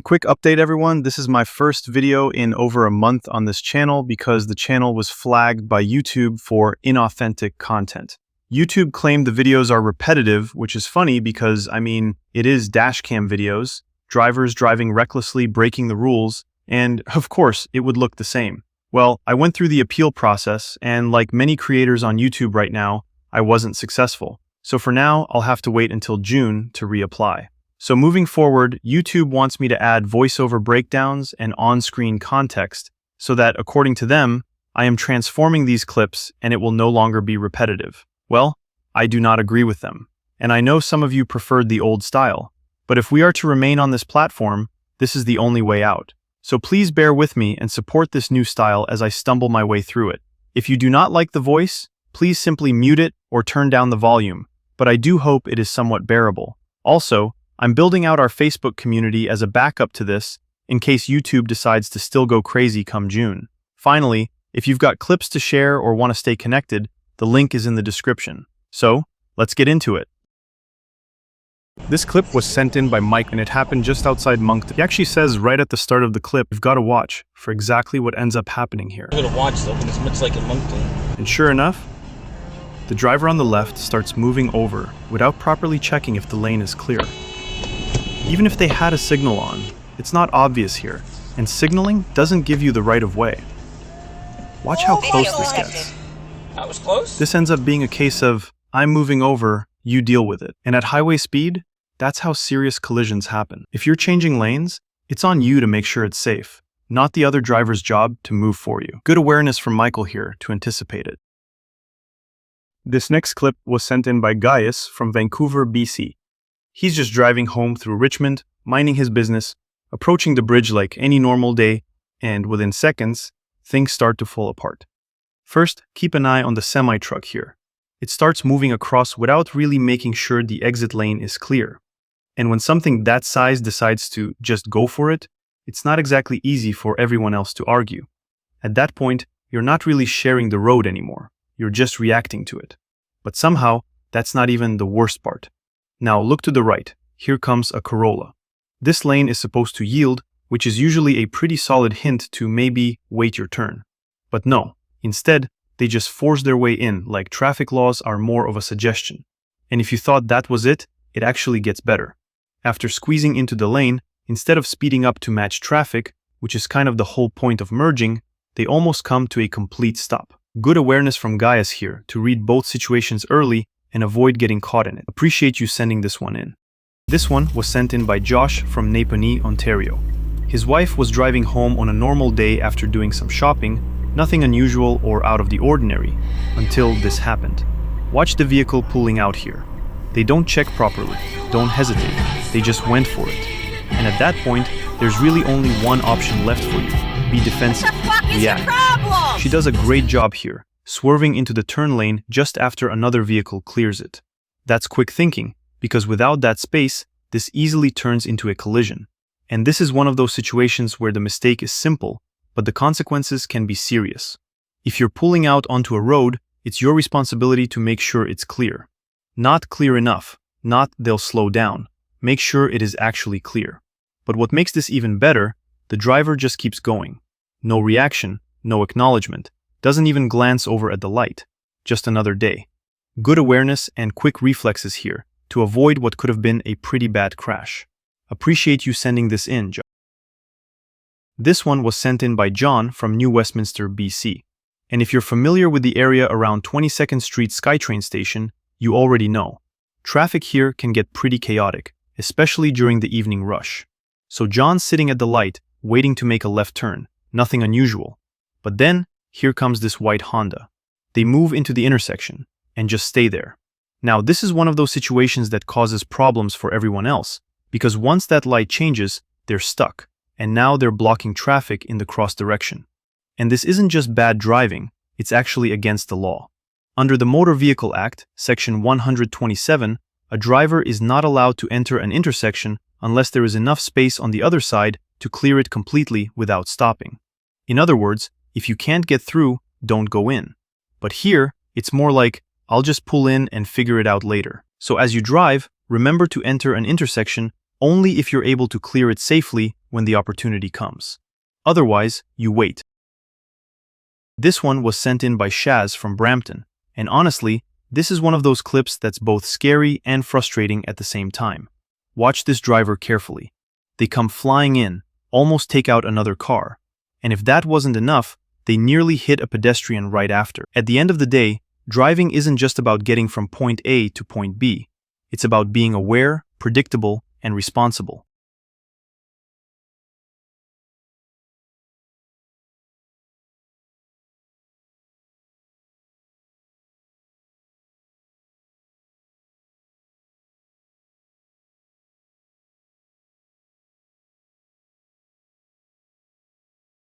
Quick update, everyone. This is my first video in over a month on this channel because the channel was flagged by YouTube for inauthentic content. YouTube claimed the videos are repetitive, which is funny because, it is dashcam videos, drivers driving recklessly, breaking the rules, and, of course, it would look the same. Well, I went through the appeal process, and like many creators on YouTube right now, I wasn't successful. So for now, I'll have to wait until June to reapply. So moving forward, YouTube wants me to add voiceover breakdowns and on-screen context so that, according to them, I am transforming these clips and it will no longer be repetitive. Well, I do not agree with them. And I know some of you preferred the old style. But if we are to remain on this platform, this is the only way out. So please bear with me and support this new style as I stumble my way through it. If you do not like the voice, please simply mute it or turn down the volume. But I do hope it is somewhat bearable. Also, I'm building out our Facebook community as a backup to this in case YouTube decides to still go crazy come June. Finally, if you've got clips to share or want to stay connected, the link is in the description. So, let's get into it. This clip was sent in by Mike and it happened just outside Moncton. He actually says right at the start of the clip, you've got to watch for exactly what ends up happening here. I'm gonna watch though, but it's much like in Moncton. And sure enough, the driver on the left starts moving over without properly checking if the lane is clear. Even if they had a signal on, it's not obvious here, and signaling doesn't give you the right of way. Watch how close this gets. That was close. This ends up being a case of, I'm moving over, you deal with it. And at highway speed, that's how serious collisions happen. If you're changing lanes, it's on you to make sure it's safe, not the other driver's job to move for you. Good awareness from Michael here to anticipate it. This next clip was sent in by Gaius from Vancouver, BC. He's just driving home through Richmond, minding his business, approaching the bridge like any normal day, and within seconds, things start to fall apart. First, keep an eye on the semi-truck here. It starts moving across without really making sure the exit lane is clear. And when something that size decides to just go for it, it's not exactly easy for everyone else to argue. At that point, you're not really sharing the road anymore. You're just reacting to it. But somehow, that's not even the worst part. Now look to the right, here comes a Corolla. This lane is supposed to yield, which is usually a pretty solid hint to maybe wait your turn. But no, instead, they just force their way in like traffic laws are more of a suggestion. And if you thought that was it actually gets better. After squeezing into the lane, instead of speeding up to match traffic, which is kind of the whole point of merging, they almost come to a complete stop. Good awareness from Gaius here to read both situations early and avoid getting caught in it. Appreciate you sending this one in. This one was sent in by Josh from Napanee, Ontario. His wife was driving home on a normal day after doing some shopping, nothing unusual or out of the ordinary, until this happened. Watch the vehicle pulling out here. They don't check properly, don't hesitate, they just went for it. And at that point, there's really only one option left for you. Be defensive, react. She does a great job here, swerving into the turn lane just after another vehicle clears it. That's quick thinking, because without that space, this easily turns into a collision. And this is one of those situations where the mistake is simple, but the consequences can be serious. If you're pulling out onto a road, it's your responsibility to make sure it's clear. Not clear enough, not they'll slow down. Make sure it is actually clear. But what makes this even better, the driver just keeps going. No reaction, no acknowledgement. Doesn't even glance over at the light. Just another day. Good awareness and quick reflexes here to avoid what could have been a pretty bad crash. Appreciate you sending this in, John. This one was sent in by John from New Westminster, BC. And if you're familiar with the area around 22nd Street SkyTrain station, you already know. Traffic here can get pretty chaotic, especially during the evening rush. So John's sitting at the light, waiting to make a left turn. Nothing unusual. But then, here comes this white Honda. They move into the intersection and just stay there. Now, this is one of those situations that causes problems for everyone else, because once that light changes, they're stuck, and now they're blocking traffic in the cross direction. And this isn't just bad driving, it's actually against the law. Under the Motor Vehicle Act, Section 127, a driver is not allowed to enter an intersection unless there is enough space on the other side to clear it completely without stopping. In other words, if you can't get through, don't go in. But here, it's more like, I'll just pull in and figure it out later. So as you drive, remember to enter an intersection only if you're able to clear it safely when the opportunity comes. Otherwise, you wait. This one was sent in by Shaz from Brampton, and honestly, this is one of those clips that's both scary and frustrating at the same time. Watch this driver carefully. They come flying in, almost take out another car, and if that wasn't enough, they nearly hit a pedestrian right after. At the end of the day, driving isn't just about getting from point A to point B. It's about being aware, predictable, and responsible.